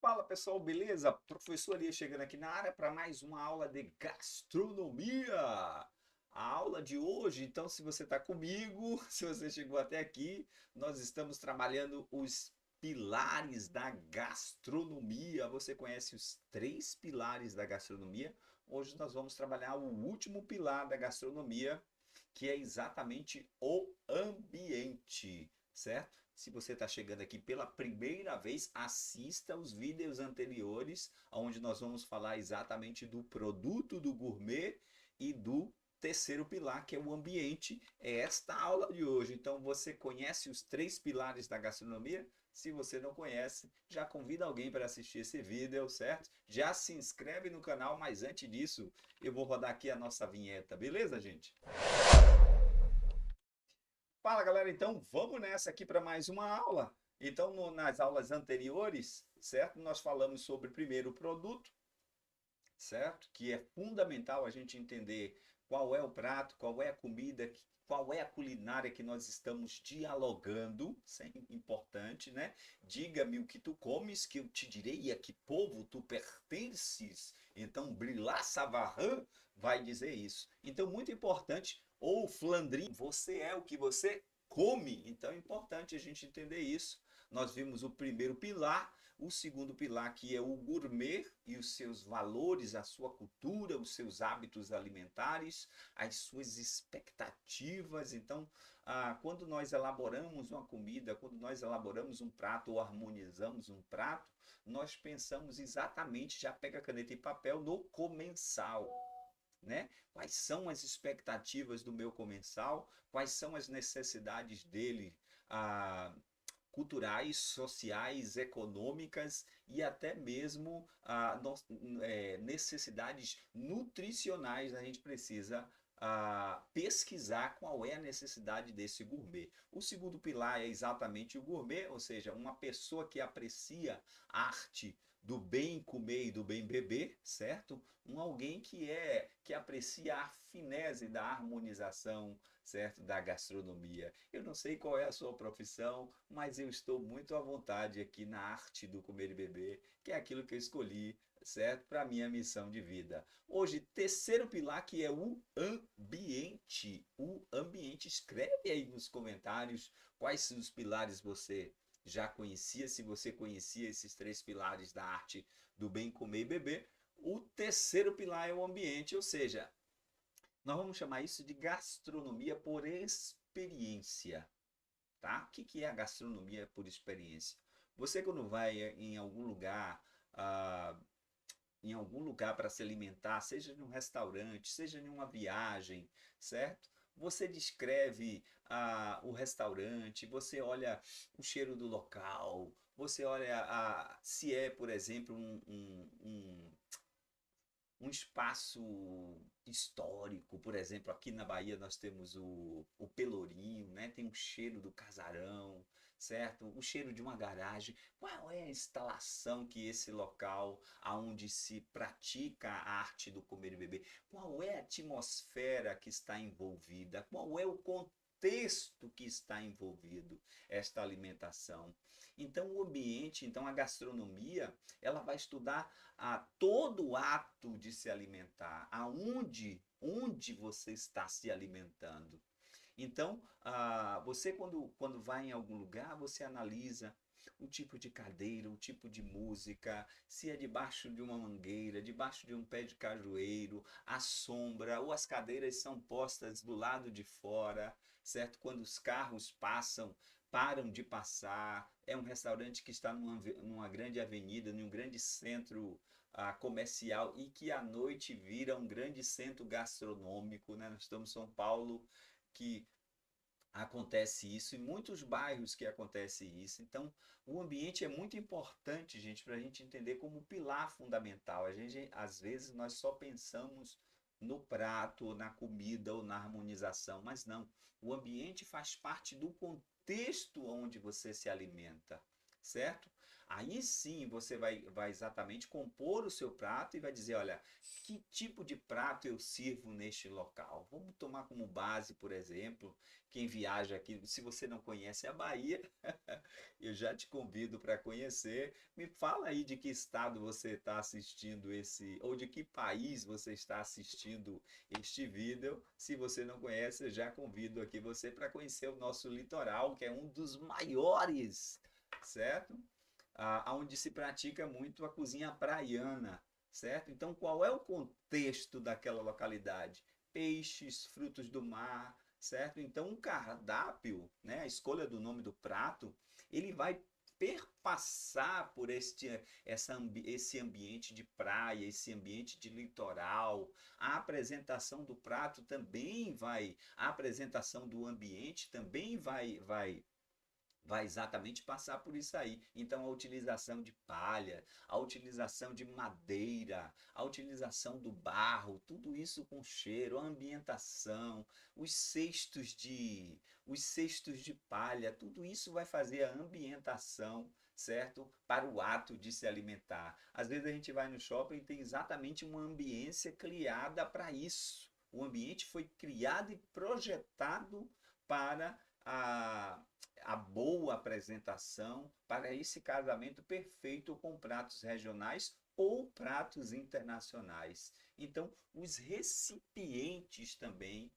Fala pessoal, beleza? Professor Elias chegando aqui na área para mais uma aula de gastronomia. A aula de hoje, então, se você está comigo, se você chegou até aqui, nós estamos trabalhando os pilares da gastronomia. Você conhece os três pilares da gastronomia? Hoje nós vamos trabalhar o último pilar da gastronomia, que é exatamente o ambiente, certo? Se você está chegando aqui pela primeira vez, assista os vídeos anteriores, onde nós vamos falar exatamente do produto do gourmet e do terceiro pilar, que é o ambiente. É esta aula de hoje. Então, você conhece os três pilares da gastronomia? Se você não conhece, já convida alguém para assistir esse vídeo, certo? Já se inscreve no canal, mas antes disso, eu vou rodar aqui a nossa vinheta, beleza, gente? Fala galera, então vamos nessa aqui para mais uma aula. Então, nas aulas anteriores, certo? Nós falamos sobre primeiro o produto, certo? Que é fundamental a gente entender qual é o prato, qual é a comida, qual é a culinária que nós estamos dialogando, isso é importante, né? Diga-me o que tu comes, que eu te direi a que povo tu pertences. Então, Brillat Savarin vai dizer isso. Então, muito importante, ou Flandrin, você é o que você come. Então, é importante a gente entender isso. Nós vimos o primeiro pilar, o segundo pilar, que é o gourmet e os seus valores, a sua cultura, os seus hábitos alimentares, as suas expectativas. Então, quando nós elaboramos uma comida, quando nós elaboramos um prato ou harmonizamos um prato, nós pensamos exatamente, já pega caneta e papel, no comensal. Né? Quais são as expectativas do meu comensal? Quais são as necessidades dele? Culturais, sociais, econômicas e até mesmo necessidades nutricionais. A gente precisa pesquisar qual é a necessidade desse gourmet. O segundo pilar é exatamente o gourmet, ou seja, uma pessoa que aprecia a arte do bem comer e do bem beber, certo? Alguém que aprecia a finese da harmonização, certo? Da gastronomia. Eu não sei qual é a sua profissão, mas eu estou muito à vontade aqui na arte do comer e beber, que é aquilo que eu escolhi, certo? Para a minha missão de vida. Hoje, terceiro pilar, que é o ambiente. O ambiente. Escreve aí nos comentários quais os pilares você já conhecia, se você conhecia esses três pilares da arte do bem comer e beber. O terceiro pilar é o ambiente, ou seja, nós vamos chamar isso de gastronomia por experiência, tá? O que é a gastronomia por experiência? Você quando vai ah, em algum lugar para se alimentar, seja em um restaurante, seja em uma viagem, certo? Você descreve o restaurante, você olha o cheiro do local, você olha se é, por exemplo, um espaço histórico. Por exemplo, aqui na Bahia nós temos o Pelourinho, né? Tem um cheiro do casarão, certo? O cheiro de uma garagem. Qual é a instalação que esse local aonde se pratica a arte do comer e beber, qual é a atmosfera que está envolvida? Qual é o contexto que está envolvido esta alimentação? Então, o ambiente, então a gastronomia, ela vai estudar todo o ato de se alimentar, onde você está se alimentando. Então, você quando vai em algum lugar, você analisa o tipo de cadeira, o tipo de música, se é debaixo de uma mangueira, debaixo de um pé de cajueiro, a sombra, ou as cadeiras são postas do lado de fora, certo? Quando os carros passam, param de passar. É um restaurante que está numa grande avenida, num grande centro comercial e que à noite vira um grande centro gastronômico, né? Nós estamos em São Paulo, que acontece isso, e muitos bairros que acontece isso. Então, o ambiente é muito importante, gente, para a gente entender como pilar fundamental. A gente, às vezes, nós só pensamos no prato, ou na comida, ou na harmonização, mas não. O ambiente faz parte do contexto onde você se alimenta, certo? Aí sim você vai exatamente compor o seu prato e vai dizer, olha, que tipo de prato eu sirvo neste local? Vamos tomar como base, por exemplo, quem viaja aqui, se você não conhece a Bahia, eu já te convido para conhecer. Me fala aí de que estado você está assistindo esse, ou de que país você está assistindo este vídeo. Se você não conhece, eu já convido aqui você para conhecer o nosso litoral, que é um dos maiores, certo? Onde se pratica muito a cozinha praiana, certo? Então, qual é o contexto daquela localidade? Peixes, frutos do mar, certo? Então, um cardápio, né, a escolha do nome do prato, ele vai perpassar por esse ambiente de praia, esse ambiente de litoral. A apresentação do prato também vai, a apresentação do ambiente também vai exatamente passar por isso aí. Então, a utilização de palha, a utilização de madeira, a utilização do barro, tudo isso com cheiro, a ambientação, os cestos de palha, tudo isso vai fazer a ambientação, certo? Para o ato de se alimentar. Às vezes a gente vai no shopping e tem exatamente uma ambiência criada para isso. O ambiente foi criado e projetado para a boa apresentação, para esse casamento perfeito com pratos regionais ou pratos internacionais. Então, os recipientes também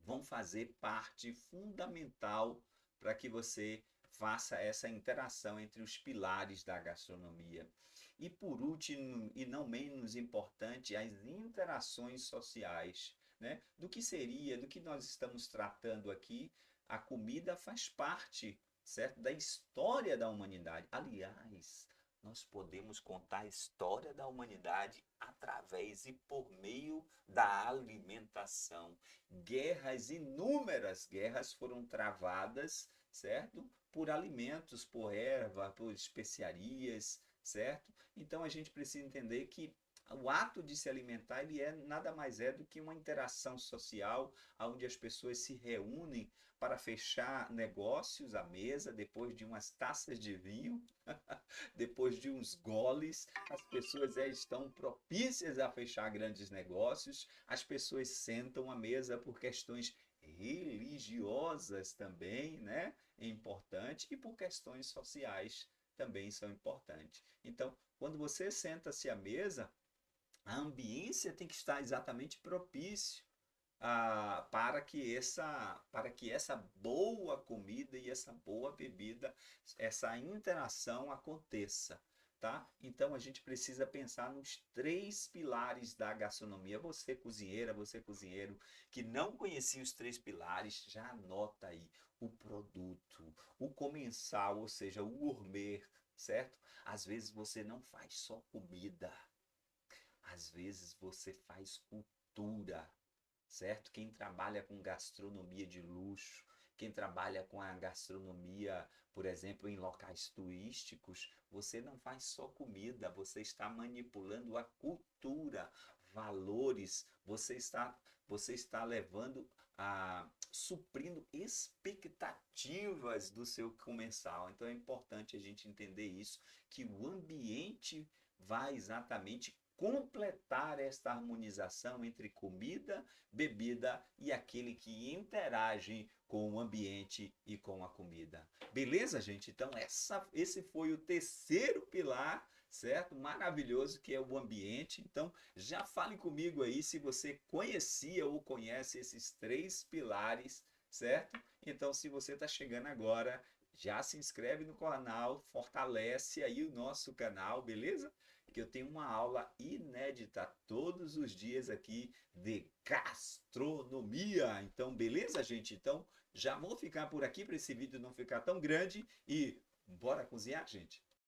vão fazer parte fundamental para que você faça essa interação entre os pilares da gastronomia. E por último, e não menos importante, as interações sociais, né? Do que nós estamos tratando aqui, a comida faz parte, certo, da história da humanidade. Aliás, nós podemos contar a história da humanidade através e por meio da alimentação. Guerras, inúmeras guerras foram travadas, certo? Por alimentos, por erva, por especiarias, certo? Então a gente precisa entender que o ato de se alimentar ele nada mais é do que uma interação social onde as pessoas se reúnem para fechar negócios à mesa depois de umas taças de vinho, depois de uns goles, as pessoas estão propícias a fechar grandes negócios, as pessoas sentam à mesa por questões religiosas também, né? É importante, e por questões sociais também são importantes. Então, quando você senta-se à mesa, a ambiência tem que estar exatamente propício para que essa boa comida e essa boa bebida, essa interação aconteça. Tá? Então a gente precisa pensar nos três pilares da gastronomia. Você cozinheira, você cozinheiro que não conhecia os três pilares, já anota aí o produto, o comensal, ou seja, o gourmet, certo? Às vezes você não faz só comida, às vezes você faz cultura, certo? Quem trabalha com gastronomia de luxo, quem trabalha com a gastronomia, por exemplo, em locais turísticos, você não faz só comida, você está manipulando a cultura, valores, você está levando suprindo expectativas do seu comensal. Então é importante a gente entender isso, que o ambiente vai exatamente completar esta harmonização entre comida, bebida e aquele que interage com o ambiente e com a comida. Beleza, gente? Então, esse foi o terceiro pilar, certo? Maravilhoso, que é o ambiente. Então, já fale comigo aí se você conhecia ou conhece esses três pilares, certo? Então, se você está chegando agora, já se inscreve no canal, fortalece aí o nosso canal, beleza? Que eu tenho uma aula inédita todos os dias aqui de gastronomia. Então, beleza, gente? Então, já vou ficar por aqui para esse vídeo não ficar tão grande e bora cozinhar, gente?